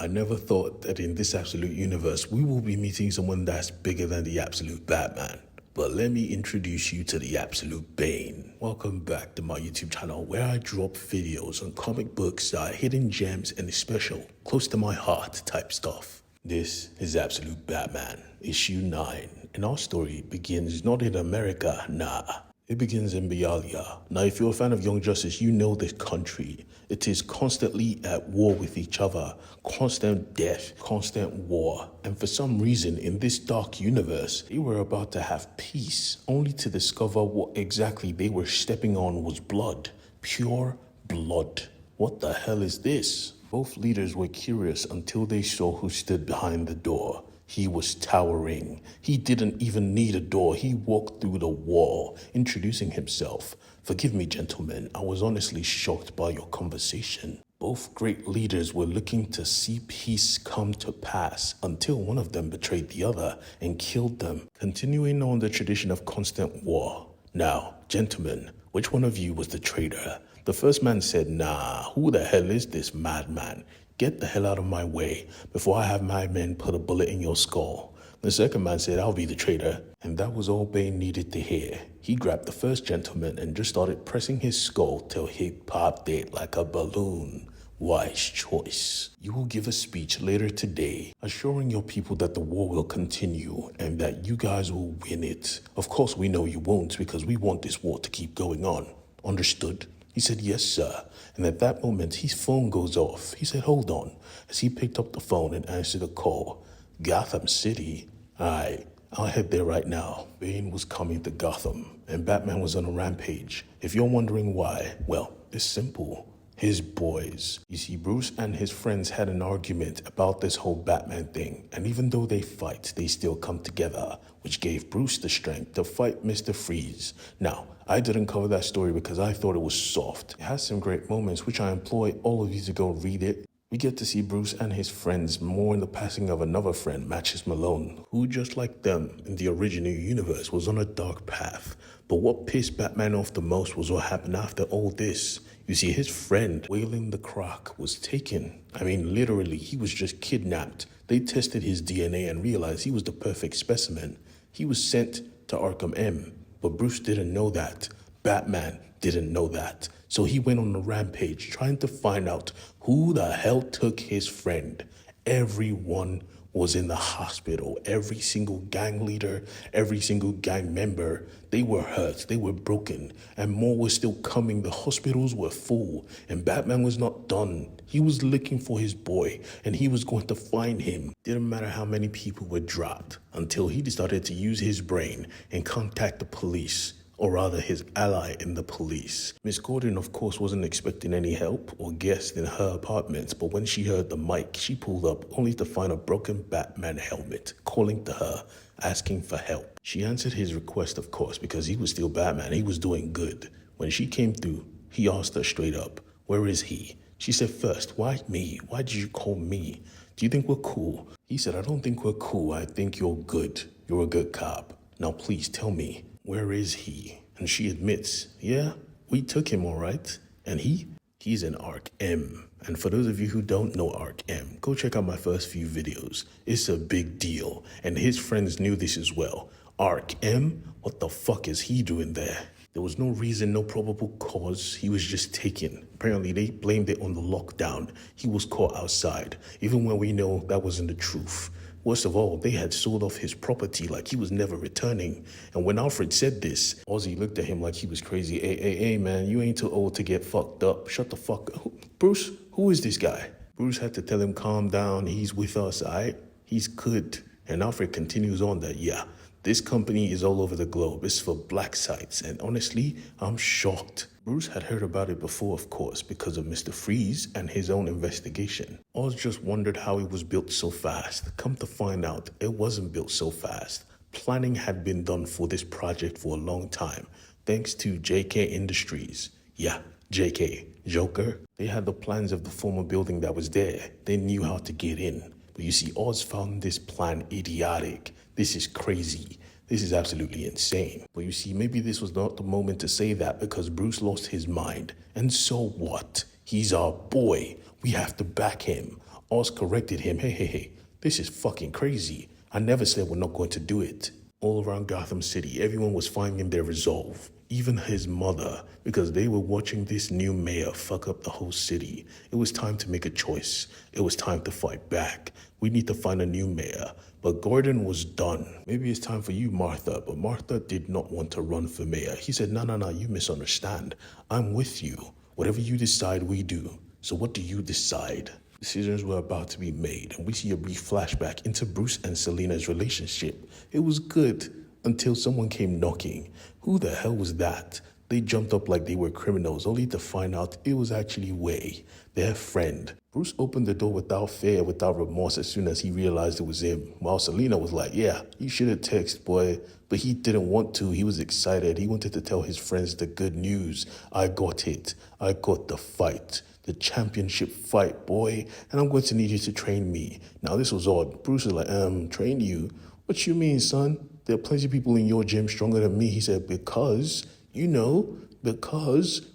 I never thought that in this absolute universe we will be meeting someone that's bigger than the absolute Batman. But let me introduce you to the absolute Bane. Welcome back to my YouTube channel where I drop videos on comic books that are hidden gems and special, close to my heart type stuff. This is Absolute Batman, issue 9, and our story begins not in America, nah. It begins in Bialia. Now, if you're a fan of Young Justice, you know this country. It is constantly at war with each other. Constant death, constant war. And for some reason, in this dark universe, they were about to have peace, only to discover what exactly they were stepping on was blood. Pure blood. What the hell is this? Both leaders were curious until they saw who stood behind the door. He was towering. He didn't even need a door. He walked through the wall, introducing himself. Forgive me, gentlemen. I was honestly shocked by your conversation. Both great leaders were looking to see peace come to pass until one of them betrayed the other and killed them, continuing on the tradition of constant war. Now, gentlemen, which one of you was the traitor? The first man said, nah, who the hell is this madman? Get the hell out of my way before I have my men put a bullet in your skull. The second man said, I'll be the traitor. And that was all Bane needed to hear. He grabbed the first gentleman and just started pressing his skull till he popped it like a balloon. Wise choice. You will give a speech later today, assuring your people that the war will continue and that you guys will win it. Of course, we know you won't because we want this war to keep going on. Understood? He said, yes, sir. And at that moment, his phone goes off. He said, hold on, as he picked up the phone and answered a call. Gotham City? Aye, I'll head there right now. Bane was coming to Gotham, and Batman was on a rampage. If you're wondering why, well, it's simple. His boys. You see, Bruce and his friends had an argument about this whole Batman thing, and even though they fight, they still come together, which gave Bruce the strength to fight Mr. Freeze. Now, I didn't cover that story because I thought it was soft. It has some great moments, which I implore all of you to go read it. We get to see Bruce and his friends more in the passing of another friend, Matches Malone, who just like them in the original universe was on a dark path. But what pissed Batman off the most was what happened after all this. You see, his friend, Waylon the Croc, was taken. I mean, literally, he was just kidnapped. They tested his DNA and realized he was the perfect specimen. He was sent to Arkham M, but Bruce didn't know that. Batman didn't know that. So he went on a rampage trying to find out who the hell took his friend. Everyone was in the hospital. Every single gang leader, every single gang member, they were hurt, they were broken, and more was still coming. The hospitals were full, and Batman was not done. He was looking for his boy, and he was going to find him. Didn't matter how many people were dropped, until he decided to use his brain and contact the police. Or rather his ally in the police. Miss Gordon, of course, wasn't expecting any help or guests in her apartment, but when she heard the mic, she pulled up only to find a broken Batman helmet, calling to her, asking for help. She answered his request, of course, because he was still Batman. He was doing good. When she came through, he asked her straight up, where is he? She said, first, why me? Why did you call me? Do you think we're cool? He said, I don't think we're cool. I think you're good. You're a good cop. Now, please tell me, where is he? And she admits, yeah, we took him all right. And he's in Arc M. And for those of you who don't know Arc M, go check out my first few videos. It's a big deal. And his friends knew this as well. Arc M? What the fuck is he doing there? There was no reason, no probable cause. He was just taken. Apparently, they blamed it on the lockdown. He was caught outside, even when we know that wasn't the truth. Worst of all, they had sold off his property like he was never returning. And when Alfred said this, Ozzy looked at him like he was crazy. Hey, man, you ain't too old to get fucked up. Shut the fuck up. Bruce, who is this guy? Bruce had to tell him, calm down. He's with us, all right? He's good. And Alfred continues on that, yeah, this company is all over the globe. It's for black sites. And honestly, I'm shocked. Bruce had heard about it before, of course, because of Mr. Freeze and his own investigation. Oz just wondered how it was built so fast. Come to find out, it wasn't built so fast. Planning had been done for this project for a long time, thanks to JK Industries. Yeah, JK, Joker. They had the plans of the former building that was there. They knew how to get in. But you see, Oz found this plan idiotic. This is crazy. This is absolutely insane. But you see, maybe this was not the moment to say that because Bruce lost his mind. And so what? He's our boy. We have to back him. Oz corrected him. Hey, this is fucking crazy. I never said we're not going to do it. All around Gotham City, everyone was finding their resolve. Even his mother, because they were watching this new mayor fuck up the whole city. It was time to make a choice. It was time to fight back. We need to find a new mayor. But Gordon was done. Maybe it's time for you, Martha. But Martha did not want to run for mayor. He said, no, you misunderstand. I'm with you. Whatever you decide, we do. So what do you decide? Decisions were about to be made, and we see a brief flashback into Bruce and Selina's relationship. It was good until someone came knocking. Who the hell was that? They jumped up like they were criminals, only to find out it was actually Way, their friend. Bruce opened the door without fear, without remorse as soon as he realized it was him, while Selina was like, yeah, you should have texted, boy. But he didn't want to. He was excited. He wanted to tell his friends the good news. I got it. I got the fight. The championship fight, boy, and I'm going to need you to train me. Now, this was odd. Bruce was like, train you? What you mean, son? There are plenty of people in your gym stronger than me. He said, because.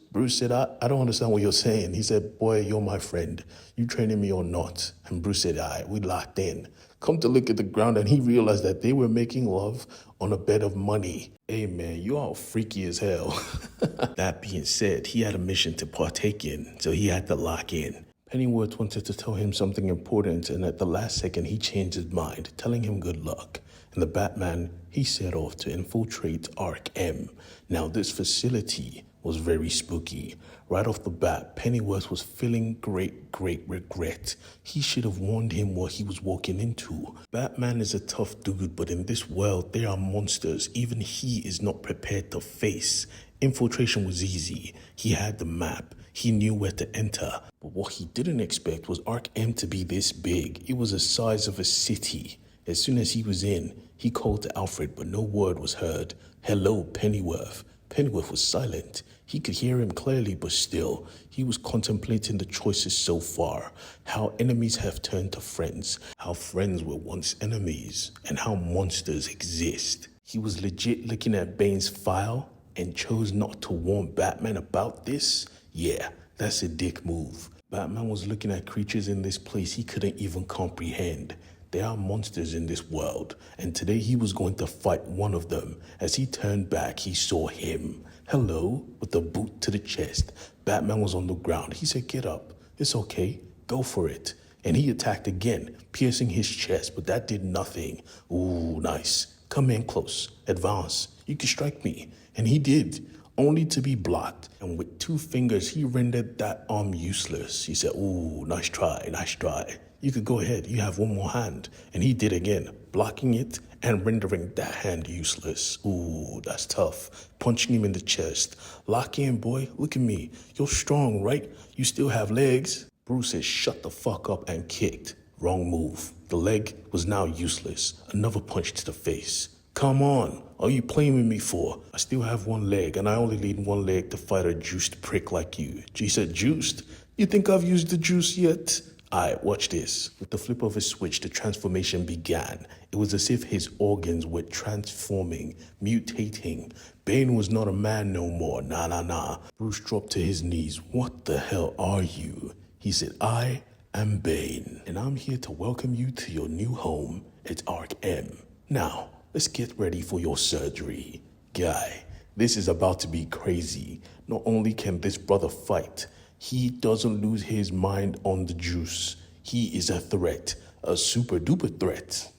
Bruce said, I don't understand what you're saying. He said, boy, you're my friend. You training me or not? And Bruce said, all right, we locked in. Come to look at the ground, and he realized that they were making love on a bed of money. Hey, man, you all freaky as hell. That being said, he had a mission to partake in, so he had to lock in. Pennyworth wanted to tell him something important, and at the last second, he changed his mind, telling him good luck. And the Batman, he set off to infiltrate Arc M. Now, this facility was very spooky. Right off the bat, Pennyworth was feeling great regret. He should have warned him what he was walking into. Batman is a tough dude, but in this world, there are monsters even he is not prepared to face. Infiltration was easy. He had the map. He knew where to enter. But what he didn't expect was Arc M to be this big. It was the size of a city. As soon as he was in, he called to Alfred, but no word was heard. Hello, Pennyworth. Pennyworth was silent. He could hear him clearly, but still, he was contemplating the choices so far. How enemies have turned to friends, how friends were once enemies, and how monsters exist. He was legit looking at Bane's file and chose not to warn Batman about this? Yeah, that's a dick move. Batman was looking at creatures in this place he couldn't even comprehend. There are monsters in this world, and today he was going to fight one of them. As he turned back, he saw him. Hello, with a boot to the chest. Batman was on the ground. He said, get up. It's okay. Go for it. And he attacked again, piercing his chest, but that did nothing. Ooh, nice. Come in close. Advance. You can strike me. And he did, only to be blocked. And with 2 fingers, he rendered that arm useless. He said, ooh, nice try, nice try. You could go ahead, you have one more hand. And he did again, blocking it and rendering that hand useless. Ooh, that's tough. Punching him in the chest. Lock in, boy, look at me. You're strong, right? You still have legs? Bruce said, shut the fuck up, and kicked. Wrong move. The leg was now useless. Another punch to the face. Come on, are you playing with me for? I still have one leg, and I only need one leg to fight a juiced prick like you. He said, juiced? You think I've used the juice yet? Alright, watch this. With the flip of a switch, the transformation began. It was as if his organs were transforming, mutating. Bane was not a man no more. Nah. Bruce dropped to his knees. What the hell are you? He said, I am Bane, and I'm here to welcome you to your new home at Arc M. Now, let's get ready for your surgery. Guy, this is about to be crazy. Not only can this brother fight, he doesn't lose his mind on the juice. He is a threat, a super duper threat.